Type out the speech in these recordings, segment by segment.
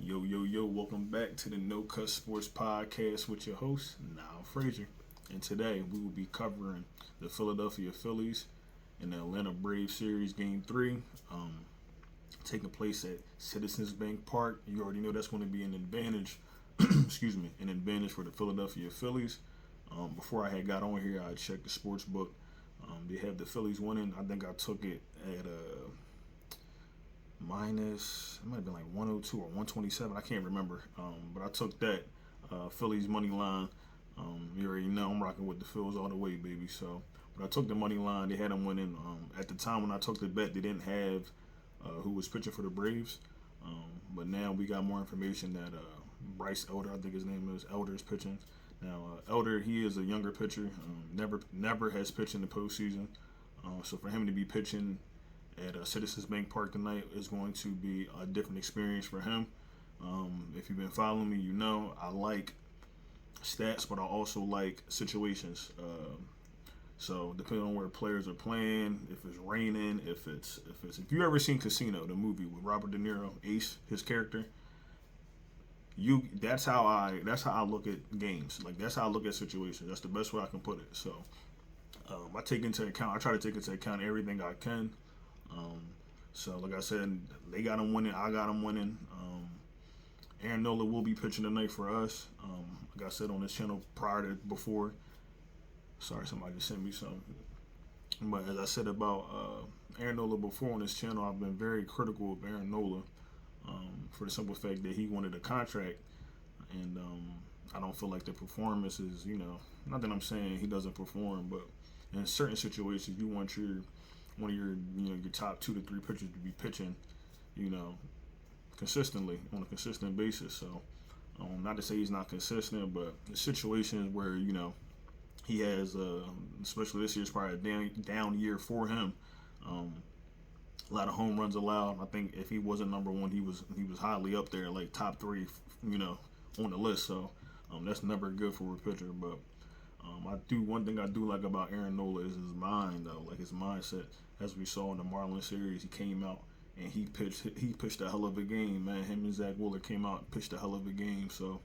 Yo, welcome back to the No Cut Sports Podcast with your host, Niall Frazier. And today we will be covering the Philadelphia Phillies and the Atlanta Braves series game 3, taking place at Citizens Bank Park. You already know that's going to be an advantage, an advantage for the Philadelphia Phillies. Before I had got on here, I checked the sports book. They have the Phillies winning. I think I took it at minus, it might have been like 102 or 127. I can't remember. But I took that Phillies money line. You already know I'm rocking with the Phils all the way, baby. So, but I took the money line. They had them winning. At the time when I took the bet, they didn't have who was pitching for the Braves. But now we got more information that Bryce Elder, I think his name is, Elder is pitching. Now, Elder, he is a younger pitcher. Never has pitched in the postseason. So for him to be pitching at Citizens Bank Park tonight is going to be a different experience for him. If you've been following me, you know I like stats, but I also like situations. So depending on where players are playing, if it's raining, if you ever seen Casino, the movie with Robert De Niro, Ace, his character, that's how I look at games. Like that's how I look at situations. That's the best way I can put it. So I try to take into account everything I can. So like I said, they got him winning. I got him winning. Aaron Nola will be pitching tonight for us. Like I said on this channel before. Sorry, somebody just sent me something. But as I said about Aaron Nola before on this channel, I've been very critical of Aaron Nola for the simple fact that he wanted a contract, and I don't feel like the performance is, not that I'm saying he doesn't perform, but in certain situations you want one of your top 2 to 3 pitchers to be pitching, consistently on a consistent basis. So, not to say he's not consistent, but the situations where he has, especially this year's probably a down year for him. A lot of home runs allowed. I think if he wasn't number 1, he was highly up there, like top 3, on the list. So, that's never good for a pitcher, but. One thing I do like about Aaron Nola is his mind, though, like his mindset. As we saw in the Marlins series, he came out and he pitched a hell of a game, man. Him and Zach Wheeler came out and pitched a hell of a game. So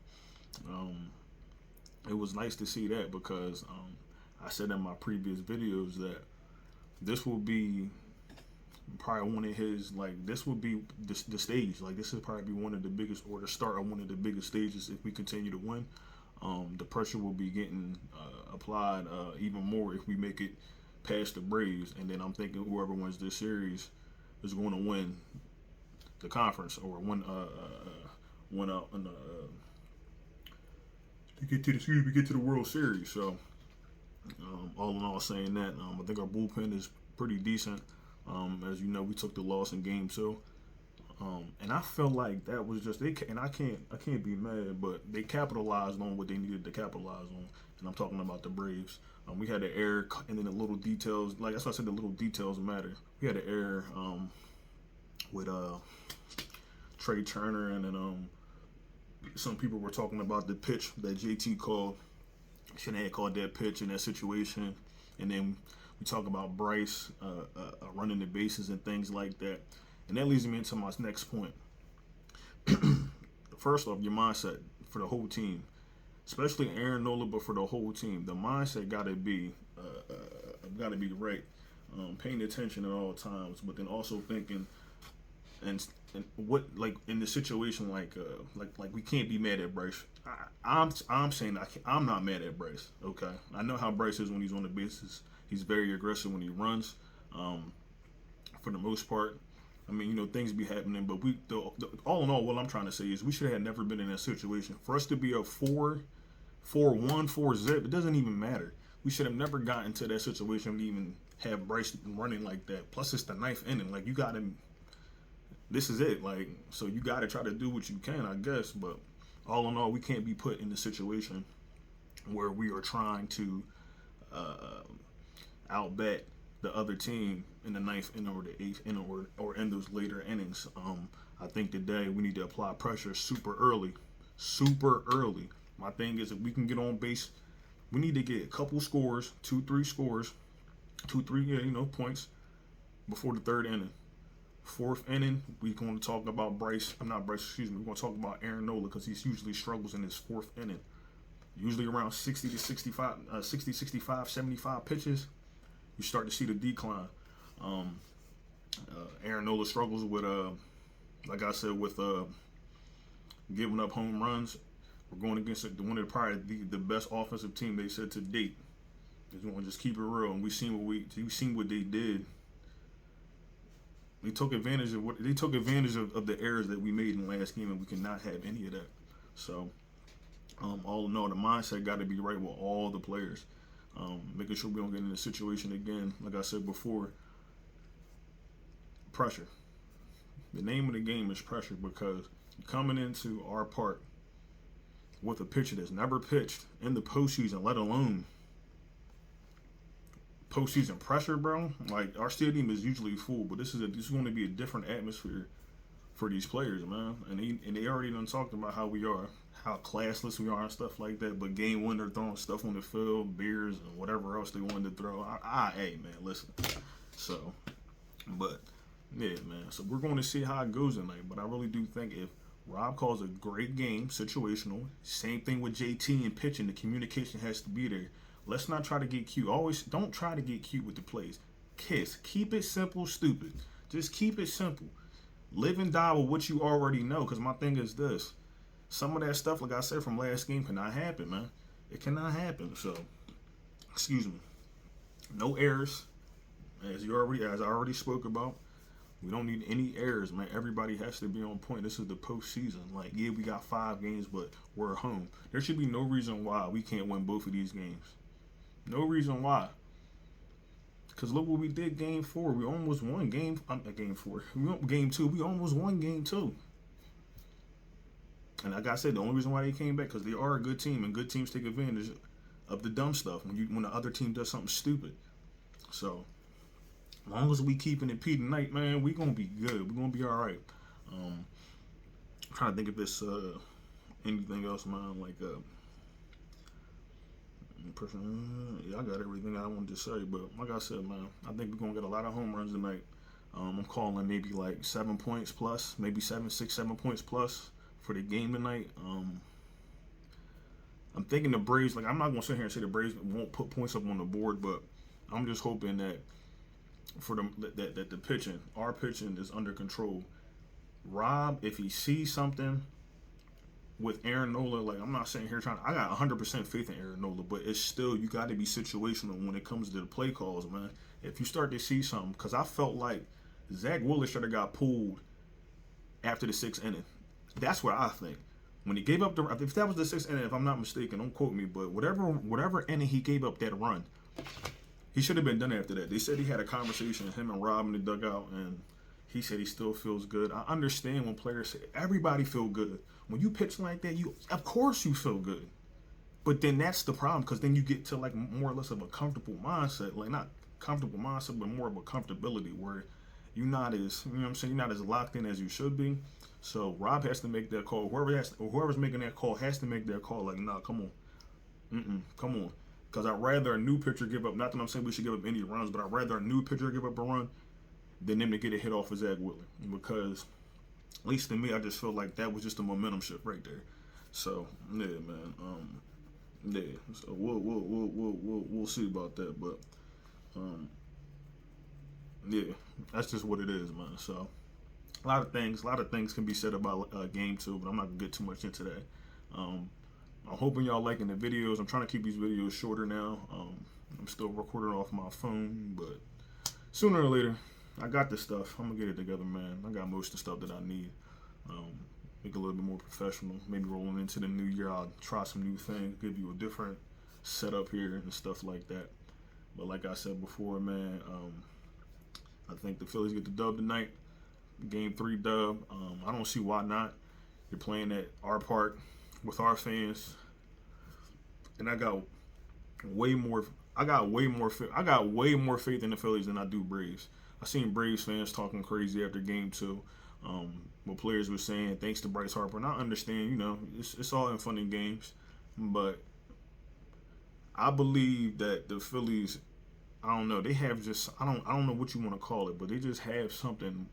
it was nice to see that, because I said in my previous videos that this will be probably one of his, this will be the stage. Like, this will probably be one of the biggest, or the start of one of the biggest stages if we continue to win. The pressure will be getting applied even more if we make it past the Braves, and then I'm thinking whoever wins this series is going to win the conference, or win out in the get to the World Series. So all in all, saying that, I think our bullpen is pretty decent. As you know, we took the loss in Game 2. And I felt like that was just and I can't be mad, but they capitalized on what they needed to capitalize on, and I'm talking about the Braves. We had an error, and then the little details, like that's why I said the little details matter. We had an error with Trey Turner, and then some people were talking about the pitch that JT called. Shouldn't have called that pitch in that situation, and then we talk about Bryce running the bases and things like that. And that leads me into my next point. First off, your mindset for the whole team, especially Aaron Nola, but for the whole team, the mindset got to be right. Paying attention at all times, but then also thinking, and what, like in the situation like we can't be mad at Bryce. I'm saying I'm not mad at Bryce. Okay, I know how Bryce is when he's on the bases. He's very aggressive when he runs. For the most part. I mean, things be happening, but all in all, what I'm trying to say is we should have never been in that situation. For us to be a 4-1, 4-zip, it doesn't even matter. We should have never gotten to that situation to even have Bryce running like that. Plus, it's the 9th inning. Like, you got to, this is it. Like, so you got to try to do what you can, I guess. But all in all, we can't be put in the situation where we are trying to outbat the other team in the 9th inning or the 8th inning or in those later innings. I think today we need to apply pressure super early. My thing is, if we can get on base, we need to get a couple scores, 2-3 scores, 2-3 points before the 3rd inning. Fourth inning, we're going to talk about Bryce. I'm not Bryce, excuse me. We're going to talk about Aaron Nola because he usually struggles in his fourth inning. Usually around 60 to 65, 60, 65, 75 pitches, you start to see the decline. Um, Aaron Nola struggles with, like I said, with giving up home runs. We're going against one of the best offensive team they said to date. Just want to just keep it real, and we seen what they did. They took advantage of the errors that we made in the last game, and we cannot have any of that. So, all in all, the mindset got to be right with all the players. Making sure we don't get in a situation again, like I said before, pressure. The name of the game is pressure because you're coming into our park with a pitcher that's never pitched in the postseason, let alone postseason pressure, bro. Like, our stadium is usually full, but this is going to be a different atmosphere for these players, man. And they already done talked about how we are, how classless we are and stuff like that. But game winner throwing stuff on the field, beers and whatever else they wanted to throw. Hey man, listen. So, but yeah, man. So we're going to see how it goes tonight. But I really do think if Rob calls a great game, situational. Same thing with JT and pitching. The communication has to be there. Let's not try to get cute. Always don't try to get cute with the plays. Keep it simple, stupid. Just keep it simple. Live and die with what you already know. Because my thing is this. Some of that stuff, like I said from last game, cannot happen, man. It cannot happen. So, excuse me. No errors. As I already spoke about. We don't need any errors, man. Everybody has to be on point. This is the postseason. Like, yeah, we got 5 games, but we're home. There should be no reason why we can't win both of these games. No reason why. Because look what we did game 4. We almost won game 4. Game 2. We almost won game 2. And like I said, the only reason why they came back because they are a good team, and good teams take advantage of the dumb stuff when the other team does something stupid. So, as long as we keeping it P tonight, man, we gonna be good. We gonna be all right. I'm trying to think if there's anything else, man. Like, yeah, I got everything I wanted to say. But like I said, man, I think we're gonna get a lot of home runs tonight. I'm calling maybe like 7 points plus, maybe 7 points plus for the game tonight. I'm thinking the Braves. Like, I'm not gonna sit here and say the Braves won't put points up on the board, but I'm just hoping that for that the pitching, our pitching is under control. Rob, if he sees something with Aaron Nola, like, I'm not sitting here I got 100% faith in Aaron Nola, but it's still, you got to be situational when it comes to the play calls, man. If you start to see something, because I felt like Zach Willis should have got pulled after the 6th inning. That's what I think. When he gave up if that was the 6th inning, if I'm not mistaken, don't quote me, but whatever inning he gave up that run, he should have been done after that. They said he had a conversation with him and Rob in the dugout, and he said he still feels good. I understand when players say, everybody feel good. When you pitch like that, of course you feel good. But then that's the problem, because then you get to like more or less of a comfortable mindset. Like, not comfortable mindset, but more of a comfortability where you're not as, you know what I'm saying, you're not as locked in as you should be. So Rob has to make that call. Whoever's making that call has to make that call. Like, nah, come on. Come on. Because I'd rather a new pitcher give up, not that I'm saying we should give up any runs, but I'd rather a new pitcher give up a run than them to get a hit off of Zach Wheeler. Because, at least to me, I just feel like that was just a momentum shift right there. So, yeah, man. Yeah. So we'll see about that. But, yeah, that's just what it is, man. So, a lot of things can be said about game 2, but I'm not going to get too much into that. I'm hoping y'all liking the videos. I'm trying to keep these videos shorter now. I'm still recording off my phone, but sooner or later, I got this stuff. I'm going to get it together, man. I got most of the stuff that I need. Make it a little bit more professional. Maybe rolling into the new year, I'll try some new things, give you a different setup here and stuff like that. But like I said before, man, I think the Phillies get the dub tonight. Game 3 dub. I don't see why not. You're playing at our park with our fans, and I got way more faith in the Phillies than I do Braves. I seen Braves fans talking crazy after game 2. What players were saying, thanks to Bryce Harper. And I understand, you know, it's all in fun and games, but I believe that the Phillies, I don't know, they have just, I don't know what you want to call it, but they just have something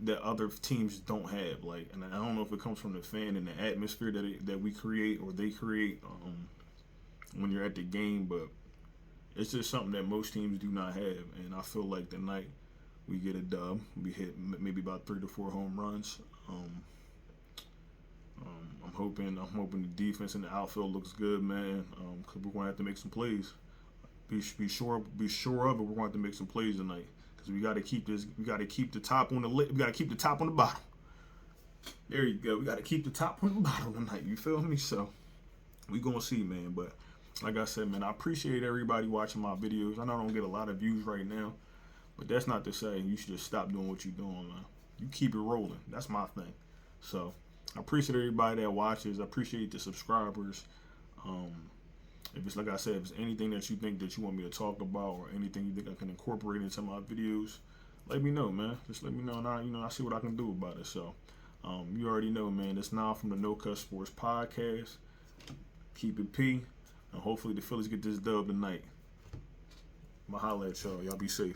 that other teams don't have. Like, and I don't know if it comes from the fan and the atmosphere that we create or they create when you're at the game, but it's just something that most teams do not have. And I feel like tonight we get a dub. We hit maybe about 3 to 4 home runs. I'm hoping the defense and the outfield looks good, man. Because we're gonna have to make some plays. Be sure of it. We're going to have to make some plays tonight because we got to keep this. We got to keep the top on the lip. We got to keep the top on the bottom. There you go. We got to keep the top on the bottom tonight. You feel me? So we gonna see, man. But like I said, man, I appreciate everybody watching my videos. I know I don't get a lot of views right now, but that's not to say you should just stop doing what you're doing, man. You keep it rolling. That's my thing. So I appreciate everybody that watches. I appreciate the subscribers. If it's like I said, if it's anything that you think that you want me to talk about or anything you think I can incorporate into my videos, let me know, man. Just let me know, and I see what I can do about it. So, you already know, man. It's now from the No Cut Sports Podcast. Keep it P, and hopefully the Phillies get this dub tonight. I'ma holla at y'all. Y'all be safe.